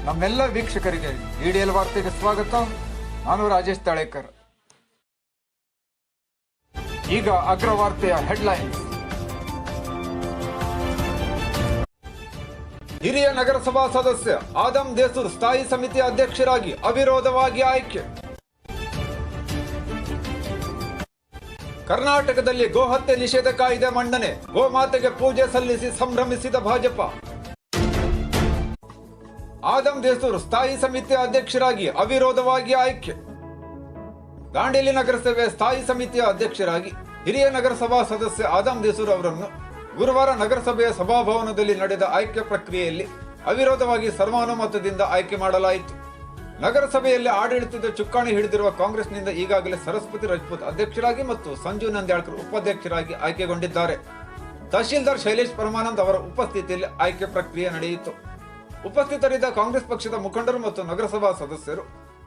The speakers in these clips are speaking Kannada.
ನಮ್ಮೆಲ್ಲ ವೀಕ್ಷಕರಿಗೆ ಡಿಡಿಎಲ್ ವಾರ್ತೆಗೆ ಸ್ವಾಗತ. ನಾನು ರಾಜೇಶ್ ತಾಳೇಕರ್. ಈಗ ಅಗ್ರವಾರ್ತೆಯ ಹೆಡ್ಲೈನ್ಸ್. ಹಿರಿಯ ನಗರಸಭಾ ಸದಸ್ಯ ಆದಂ ದೇಸೂರ್ ಸ್ಥಾಯಿ ಸಮಿತಿ ಅಧ್ಯಕ್ಷರಾಗಿ ಅವಿರೋಧವಾಗಿ ಆಯ್ಕೆ. ಕರ್ನಾಟಕದಲ್ಲಿ ಗೋಹತ್ಯೆ ನಿಷೇಧ ಕಾಯ್ದೆ ಮಂಡನೆ, ಗೋಮಾತೆಗೆ ಪೂಜೆ ಸಲ್ಲಿಸಿ ಸಂಭ್ರಮಿಸಿದ ಭಾಜಪ. ಆದಂ ದೇಸೂರ್ ಸ್ಥಾಯಿ ಸಮಿತಿ ಅಧ್ಯಕ್ಷರಾಗಿ ಅವಿರೋಧವಾಗಿ ಆಯ್ಕೆ. ದಾಂಡೇಲಿ ನಗರಸಭೆ ಸ್ಥಾಯಿ ಸಮಿತಿಯ ಅಧ್ಯಕ್ಷರಾಗಿ ಹಿರಿಯ ನಗರಸಭಾ ಸದಸ್ಯ ಆದಂ ದೇಸೂರ್ ಅವರನ್ನು ಗುರುವಾರ ನಗರಸಭೆಯ ಸಭಾಭವನದಲ್ಲಿ ನಡೆದ ಆಯ್ಕೆ ಪ್ರಕ್ರಿಯೆಯಲ್ಲಿ ಅವಿರೋಧವಾಗಿ ಸರ್ವಾನುಮತದಿಂದ ಆಯ್ಕೆ ಮಾಡಲಾಯಿತು. ನಗರಸಭೆಯಲ್ಲಿ ಆಡಳಿತದ ಚುಕ್ಕಾಣಿ ಹಿಡಿದಿರುವ ಕಾಂಗ್ರೆಸ್ನಿಂದ ಈಗಾಗಲೇ ಸರಸ್ವತಿ ರಜಪೂತ್ ಅಧ್ಯಕ್ಷರಾಗಿ ಮತ್ತು ಸಂಜು ನಂದ್ಯಾಳ್ಕರ್ ಉಪಾಧ್ಯಕ್ಷರಾಗಿ ಆಯ್ಕೆಗೊಂಡಿದ್ದಾರೆ. ತಹಶೀಲ್ದಾರ್ ಶೈಲೇಶ್ ಪರಮಾನಂದ್ ಅವರ ಉಪಸ್ಥಿತಿಯಲ್ಲಿ ಆಯ್ಕೆ ಪ್ರಕ್ರಿಯೆ ನಡೆಯಿತು. ಉಪಸ್ಥಿತರಿದ್ದ ಕಾಂಗ್ರೆಸ್ ಪಕ್ಷದ ಮುಖಂಡರು ಮತ್ತು ನಗರಸಭಾ ಸದಸ್ಯರು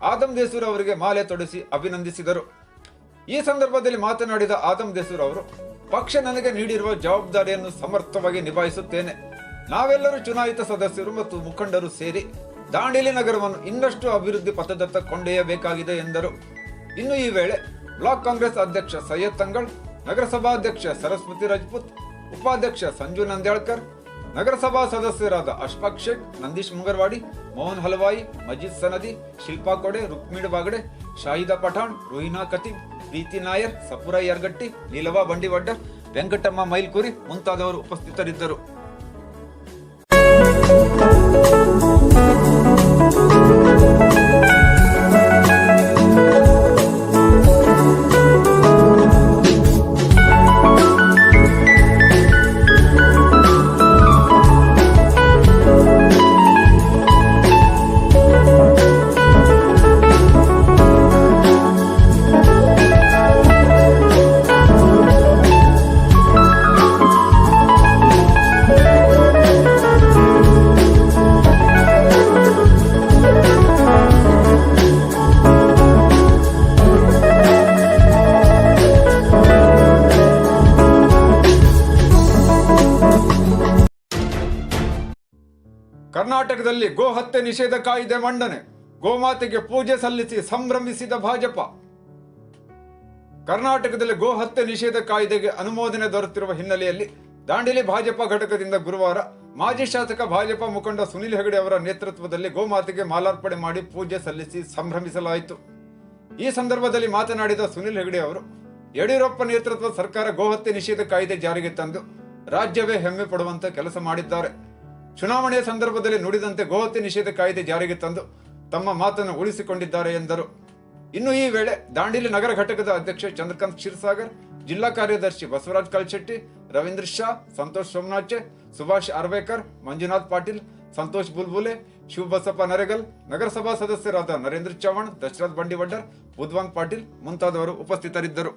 ಆದಂ ದೇಸೂರ್ ಅವರಿಗೆ ಮಾಲೆ ತೊಡಿಸಿ ಅಭಿನಂದಿಸಿದರು. ಈ ಸಂದರ್ಭದಲ್ಲಿ ಮಾತನಾಡಿದ ಆದಂ ದೇಸೂರ್ ಅವರು, ಪಕ್ಷ ನನಗೆ ನೀಡಿರುವ ಜವಾಬ್ದಾರಿಯನ್ನು ಸಮರ್ಥವಾಗಿ ನಿಭಾಯಿಸುತ್ತೇನೆ. ನಾವೆಲ್ಲರೂ ಚುನಾಯಿತ ಸದಸ್ಯರು ಮತ್ತು ಮುಖಂಡರು ಸೇರಿ ದಾಂಡೇಲಿ ನಗರವನ್ನು ಇನ್ನಷ್ಟು ಅಭಿವೃದ್ಧಿ ಪಥದತ್ತ ಕೊಂಡೊಯ್ಯಬೇಕಾಗಿದೆ ಎಂದರು. ಇನ್ನು ಈ ವೇಳೆ ಬ್ಲಾಕ್ ಕಾಂಗ್ರೆಸ್ ಅಧ್ಯಕ್ಷ ಸೈಯದ್ ತಂಗಳ್, ನಗರಸಭಾಧ್ಯಕ್ಷ ಸರಸ್ವತಿ ರಜಪೂತ್, ಉಪಾಧ್ಯಕ್ಷ ಸಂಜು ನಂದ್ಯಾಳ್ಕರ್, ನಗರಸಭಾ ಸದಸ್ಯರಾದ ಅಶ್ಫಾಕ್ ಶೇಖ್, ನಂದೀಶ್ ಮುಂಗರ್ವಾಡಿ, ಮೋಹನ್ ಹಲವಾಯಿ, ಮಜೀದ್ ಸನದಿ, ಶಿಲ್ಪಾ ಕೊಡೆ, ರುಕ್ಮಿಣ್ ಬಾಗಡೆ, ಶಾಹಿದಾ ಪಠಾಣ್, ರೋಹಿನಾ ಕತೀಬ್, ಪ್ರೀತಿ ನಾಯರ್, ಸಪುರ ಯರ್ಗಟ್ಟಿ, ನೀಲವಾ ಬಂಡಿವಡ್ಡ, ವೆಂಕಟಮ್ಮ ಮೈಲ್ಕುರಿ ಮುಂತಾದವರು ಉಪಸ್ಥಿತರಿದ್ದರು. ಕರ್ನಾಟಕದಲ್ಲಿ ಗೋಹತ್ಯೆ ನಿಷೇಧ ಕಾಯ್ದೆ ಮಂಡನೆ, ಗೋಮಾತೆಗೆ ಪೂಜೆ ಸಲ್ಲಿಸಿ ಸಂಭ್ರಮಿಸಿದ ಭಾಜಪ. ಕರ್ನಾಟಕದಲ್ಲಿ ಗೋಹತ್ಯೆ ನಿಷೇಧ ಕಾಯ್ದೆಗೆ ಅನುಮೋದನೆ ದೊರೆತಿರುವ ಹಿನ್ನೆಲೆಯಲ್ಲಿ ದಾಂಡೇಲಿ ಭಾಜಪ ಘಟಕದಿಂದ ಗುರುವಾರ ಮಾಜಿ ಶಾಸಕ ಭಾಜಪ ಮುಖಂಡ ಸುನಿಲ್ ಹೆಗಡೆ ಅವರ ನೇತೃತ್ವದಲ್ಲಿ ಗೋಮಾತೆಗೆ ಮಾಲಾರ್ಪಣೆ ಮಾಡಿ ಪೂಜೆ ಸಲ್ಲಿಸಿ ಸಂಭ್ರಮಿಸಲಾಯಿತು. ಈ ಸಂದರ್ಭದಲ್ಲಿ ಮಾತನಾಡಿದ ಸುನಿಲ್ ಹೆಗಡೆ ಅವರು, ಯಡಿಯೂರಪ್ಪ ನೇತೃತ್ವದ ಸರ್ಕಾರ ಗೋಹತ್ಯೆ ನಿಷೇಧ ಕಾಯ್ದೆ ಜಾರಿಗೆ ತಂದು ರಾಜ್ಯವೇ ಹೆಮ್ಮೆ ಪಡುವಂತೆ ಕೆಲಸ ಮಾಡಿದ್ದಾರೆ. ಚುನಾವಣೆಯ ಸಂದರ್ಭದಲ್ಲಿ ನುಡಿದಂತೆ ಗೋಹತ್ಯೆ ನಿಷೇಧ ಕಾಯ್ದೆ ಜಾರಿಗೆ ತಂದು ತಮ್ಮ ಮಾತನ್ನು ಉಳಿಸಿಕೊಂಡಿದ್ದಾರೆ ಎಂದರು. ಇನ್ನು ಈ ವೇಳೆ ದಾಂಡೇಲಿ ನಗರ ಘಟಕದ ಅಧ್ಯಕ್ಷ ಚಂದ್ರಕಾಂತ್ ಕ್ಷೀರಸಾಗರ್, ಜಿಲ್ಲಾ ಕಾರ್ಯದರ್ಶಿ ಬಸವರಾಜ್ ಕಲ್ಶೆಟ್ಟಿ, ರವೀಂದ್ರ ಶಾ, ಸಂತೋಷ್ ಸೋಮನಾಚೆ, ಸುಭಾಷ್ ಅರ್ವೇಕರ್, ಮಂಜುನಾಥ್ ಪಾಟೀಲ್, ಸಂತೋಷ್ ಬುಲ್ಬುಲೆ, ಶಿವಬಸಪ್ಪ ನರೇಗಲ್, ನಗರಸಭಾ ಸದಸ್ಯರಾದ ನರೇಂದ್ರ ಚವ್ಹಾಣ್, ದಶರಥ್ ಬಂಡಿವಡ್ಡರ್, ಬುದ್ವಂತ್ ಪಾಟೀಲ್ ಮುಂತಾದವರು ಉಪಸ್ಥಿತರಿದ್ದರು.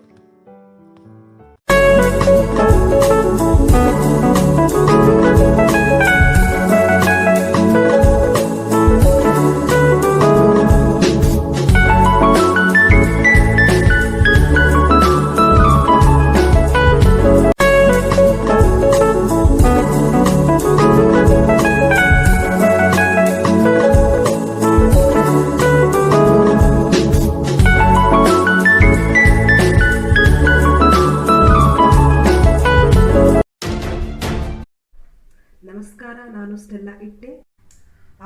ನಮಸ್ಕಾರ, ನಾನು ಸ್ಟೆಲ್ಲಾ ಇಟ್ಟೆ.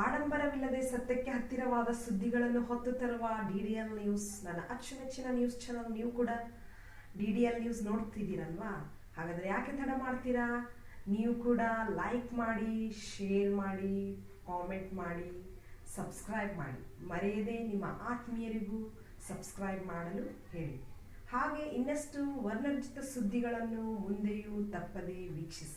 ಆಡಂಬರವಿಲ್ಲದೆ ಸತ್ಯಕ್ಕೆ ಹತ್ತಿರವಾದ ಸುದ್ದಿಗಳನ್ನು ಹೊತ್ತು ತರುವ ಡಿಡಿಎಲ್ ನ್ಯೂಸ್ ನನ್ನ ಅಚ್ಚುಮೆಚ್ಚಿನ ನ್ಯೂಸ್ ಚಾನಲ್. ನೀವು ಕೂಡ ಡಿಡಿಎಲ್ ನ್ಯೂಸ್ ನೋಡ್ತಿದ್ದೀರಲ್ವಾ? ಹಾಗಾದ್ರೆ ಯಾಕೆ ತಡ ಮಾಡ್ತೀರಾ? ನೀವು ಕೂಡ ಲೈಕ್ ಮಾಡಿ, ಶೇರ್ ಮಾಡಿ, ಕಾಮೆಂಟ್ ಮಾಡಿ, ಸಬ್ಸ್ಕ್ರೈಬ್ ಮಾಡಿ. ಮರೆಯದೆ ನಿಮ್ಮ ಆತ್ಮೀಯರಿಗೂ ಸಬ್ಸ್ಕ್ರೈಬ್ ಮಾಡಲು ಹೇಳಿ. ಹಾಗೆ ಇನ್ನಷ್ಟು ವರ್ಣರಂಜಿತ ಸುದ್ದಿಗಳನ್ನು ಮುಂದೆಯೂ ತಪ್ಪದೇ ವೀಕ್ಷಿಸಿ.